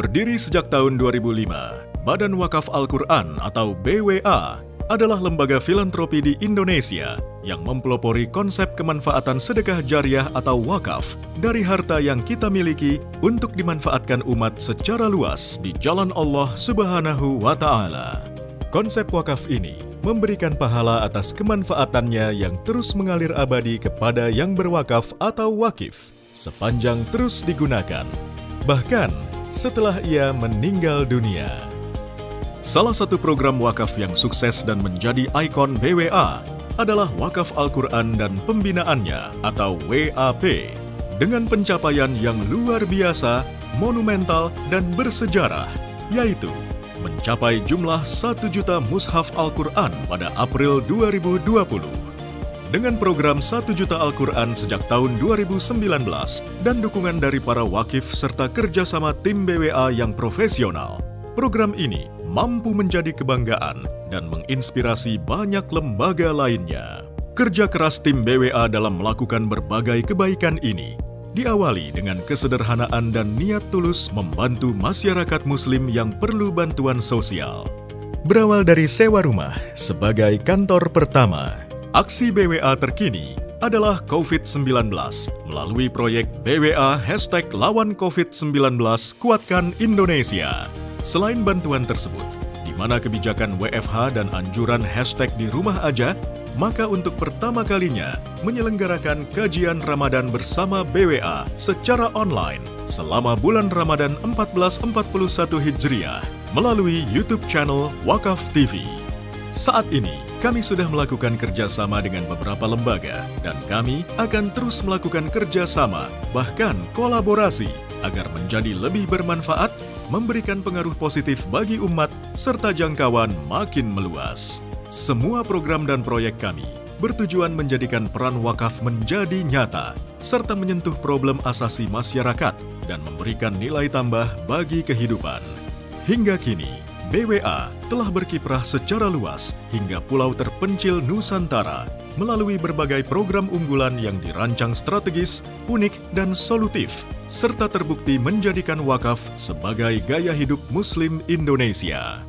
Berdiri sejak tahun 2005, Badan Wakaf Al-Quran atau BWA adalah lembaga filantropi di Indonesia yang mempelopori konsep kemanfaatan sedekah jariah atau wakaf dari harta yang kita miliki untuk dimanfaatkan umat secara luas di jalan Allah Subhanahu wa Ta'ala. Konsep wakaf ini memberikan pahala atas kemanfaatannya yang terus mengalir abadi kepada yang berwakaf atau wakif sepanjang terus digunakan, bahkan setelah ia meninggal dunia. Salah satu program wakaf yang sukses dan menjadi ikon BWA adalah Wakaf Al-Quran dan Pembinaannya atau WAP dengan pencapaian yang luar biasa, monumental, dan bersejarah, yaitu mencapai jumlah 1 juta mushaf Al-Quran pada April 2020. Dengan program 1 juta Al-Quran sejak tahun 2019 dan dukungan dari para wakif serta kerjasama tim BWA yang profesional, program ini mampu menjadi kebanggaan dan menginspirasi banyak lembaga lainnya. Kerja keras tim BWA dalam melakukan berbagai kebaikan ini diawali dengan kesederhanaan dan niat tulus membantu masyarakat Muslim yang perlu bantuan sosial. Berawal dari sewa rumah sebagai kantor pertama, aksi BWA terkini adalah COVID-19 melalui proyek BWA #Lawan COVID-19 Kuatkan Indonesia. Selain bantuan tersebut, di mana kebijakan WFH dan anjuran #di rumah aja, maka untuk pertama kalinya menyelenggarakan kajian Ramadan bersama BWA secara online selama bulan Ramadan 1441 Hijriah melalui YouTube channel Wakaf TV. Saat ini, kami sudah melakukan kerjasama dengan beberapa lembaga dan kami akan terus melakukan kerjasama, bahkan kolaborasi, agar menjadi lebih bermanfaat, memberikan pengaruh positif bagi umat, serta jangkauan makin meluas. Semua program dan proyek kami bertujuan menjadikan peran wakaf menjadi nyata, serta menyentuh problem asasi masyarakat dan memberikan nilai tambah bagi kehidupan. Hingga kini, BWA telah berkiprah secara luas hingga pulau terpencil Nusantara melalui berbagai program unggulan yang dirancang strategis, unik, dan solutif, serta terbukti menjadikan wakaf sebagai gaya hidup Muslim Indonesia.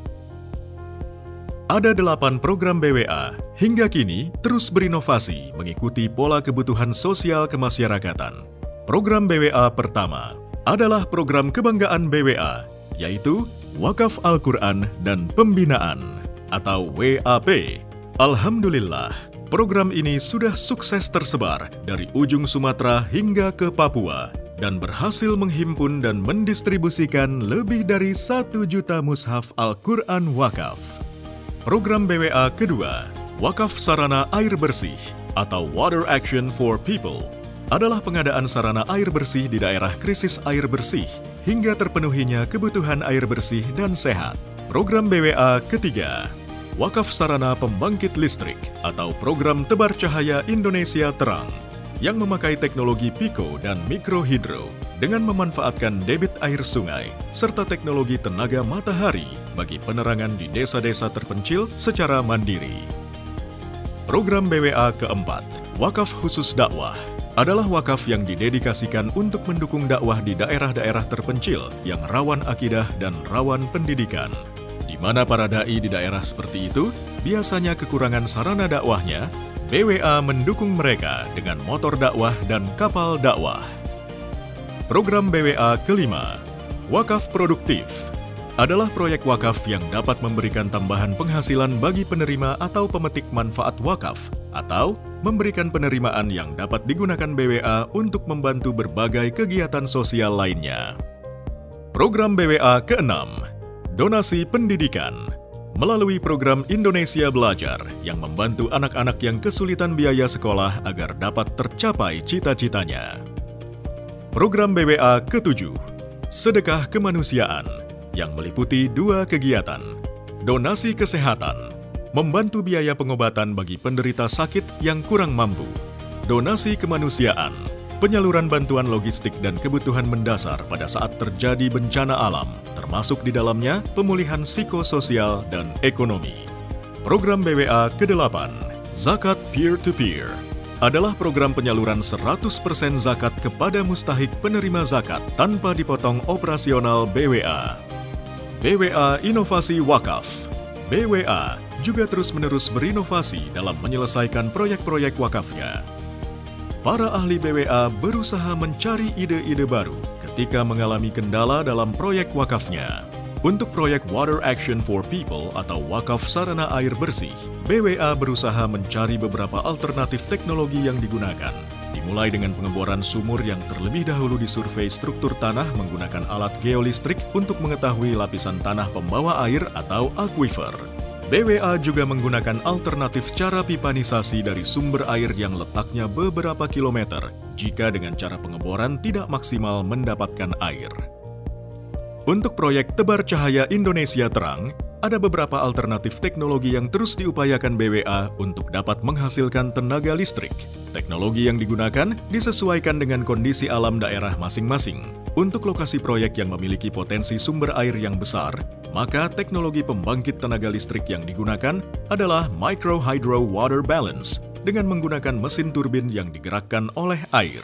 Ada 8 program BWA hingga kini terus berinovasi mengikuti pola kebutuhan sosial kemasyarakatan. Program BWA pertama adalah program kebanggaan BWA, yaitu Wakaf Al-Quran dan Pembinaan atau WAP. Alhamdulillah, program ini sudah sukses tersebar dari ujung Sumatera hingga ke Papua dan berhasil menghimpun dan mendistribusikan lebih dari 1 juta mushaf Al-Quran wakaf. Program BWA kedua, Wakaf Sarana Air Bersih atau Water Action for People, adalah pengadaan sarana air bersih di daerah krisis air bersih hingga terpenuhinya kebutuhan air bersih dan sehat. Program BWA ketiga, Wakaf Sarana Pembangkit Listrik atau Program Tebar Cahaya Indonesia Terang, yang memakai teknologi Pico dan Mikrohidro dengan memanfaatkan debit air sungai serta teknologi tenaga matahari bagi penerangan di desa-desa terpencil secara mandiri. Program BWA keempat, Wakaf Khusus Dakwah, adalah wakaf yang didedikasikan untuk mendukung dakwah di daerah-daerah terpencil yang rawan akidah dan rawan pendidikan, di mana para dai di daerah seperti itu biasanya kekurangan sarana dakwahnya. BWA mendukung mereka dengan motor dakwah dan kapal dakwah. Program BWA kelima, Wakaf Produktif, adalah proyek wakaf yang dapat memberikan tambahan penghasilan bagi penerima atau pemetik manfaat wakaf, atau memberikan penerimaan yang dapat digunakan BWA untuk membantu berbagai kegiatan sosial lainnya. Program BWA keenam, Donasi Pendidikan, melalui program Indonesia Belajar yang membantu anak-anak yang kesulitan biaya sekolah agar dapat tercapai cita-citanya. Program BWA ketujuh, Sedekah Kemanusiaan, yang meliputi 2 kegiatan, donasi kesehatan, membantu biaya pengobatan bagi penderita sakit yang kurang mampu, donasi kemanusiaan, penyaluran bantuan logistik dan kebutuhan mendasar pada saat terjadi bencana alam, termasuk di dalamnya pemulihan psikososial dan ekonomi. Program BWA ke-8, Zakat Peer-to-Peer, adalah program penyaluran 100% zakat kepada mustahik penerima zakat tanpa dipotong operasional BWA. BWA Inovasi Wakaf. BWA juga terus-menerus berinovasi dalam menyelesaikan proyek-proyek wakafnya. Para ahli BWA berusaha mencari ide-ide baru ketika mengalami kendala dalam proyek wakafnya. Untuk proyek Water Action for People atau wakaf sarana air bersih, BWA berusaha mencari beberapa alternatif teknologi yang digunakan. Dimulai dengan pengeboran sumur yang terlebih dahulu disurvei struktur tanah menggunakan alat geolistrik untuk mengetahui lapisan tanah pembawa air atau aquifer. BWA juga menggunakan alternatif cara pipanisasi dari sumber air yang letaknya beberapa kilometer jika dengan cara pengeboran tidak maksimal mendapatkan air. Untuk proyek Tebar Cahaya Indonesia Terang, ada beberapa alternatif teknologi yang terus diupayakan BWA untuk dapat menghasilkan tenaga listrik. Teknologi yang digunakan disesuaikan dengan kondisi alam daerah masing-masing. Untuk lokasi proyek yang memiliki potensi sumber air yang besar, maka teknologi pembangkit tenaga listrik yang digunakan adalah Micro Hydro Water Balance dengan menggunakan mesin turbin yang digerakkan oleh air.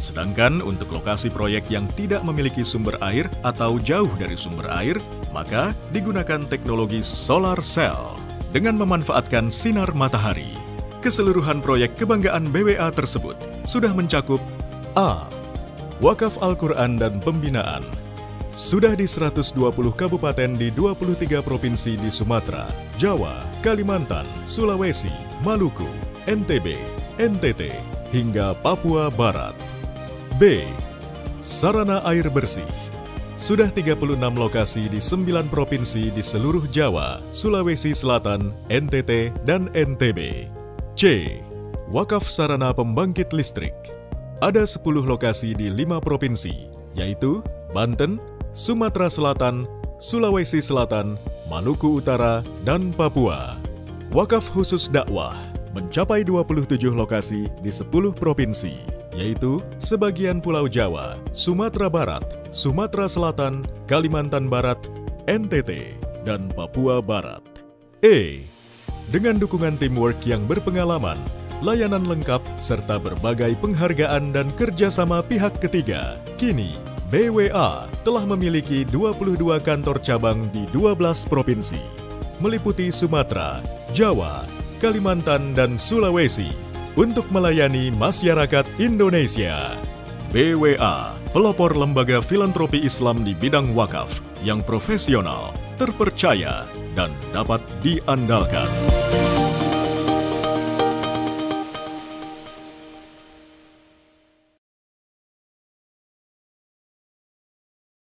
Sedangkan untuk lokasi proyek yang tidak memiliki sumber air atau jauh dari sumber air, maka digunakan teknologi solar cell dengan memanfaatkan sinar matahari. Keseluruhan proyek kebanggaan BWA tersebut sudah mencakup A. Wakaf Al-Quran dan Pembinaan. Sudah di 120 kabupaten di 23 provinsi di Sumatera, Jawa, Kalimantan, Sulawesi, Maluku, NTB, NTT, hingga Papua Barat. B. Sarana air bersih. Sudah 36 lokasi di 9 provinsi di seluruh Jawa, Sulawesi Selatan, NTT, dan NTB. C. Wakaf sarana pembangkit listrik. Ada 10 lokasi di 5 provinsi, yaitu Banten, Sumatera Selatan, Sulawesi Selatan, Maluku Utara, dan Papua. Wakaf khusus dakwah mencapai 27 lokasi di 10 provinsi, yaitu sebagian Pulau Jawa, Sumatera Barat, Sumatera Selatan, Kalimantan Barat, NTT, dan Papua Barat. E. Dengan dukungan teamwork yang berpengalaman, layanan lengkap, serta berbagai penghargaan dan kerjasama pihak ketiga, kini BWA telah memiliki 22 kantor cabang di 12 provinsi, meliputi Sumatera, Jawa, Kalimantan, dan Sulawesi, untuk melayani masyarakat Indonesia. BWA, pelopor lembaga filantropi Islam di bidang wakaf yang profesional, terpercaya, dan dapat diandalkan.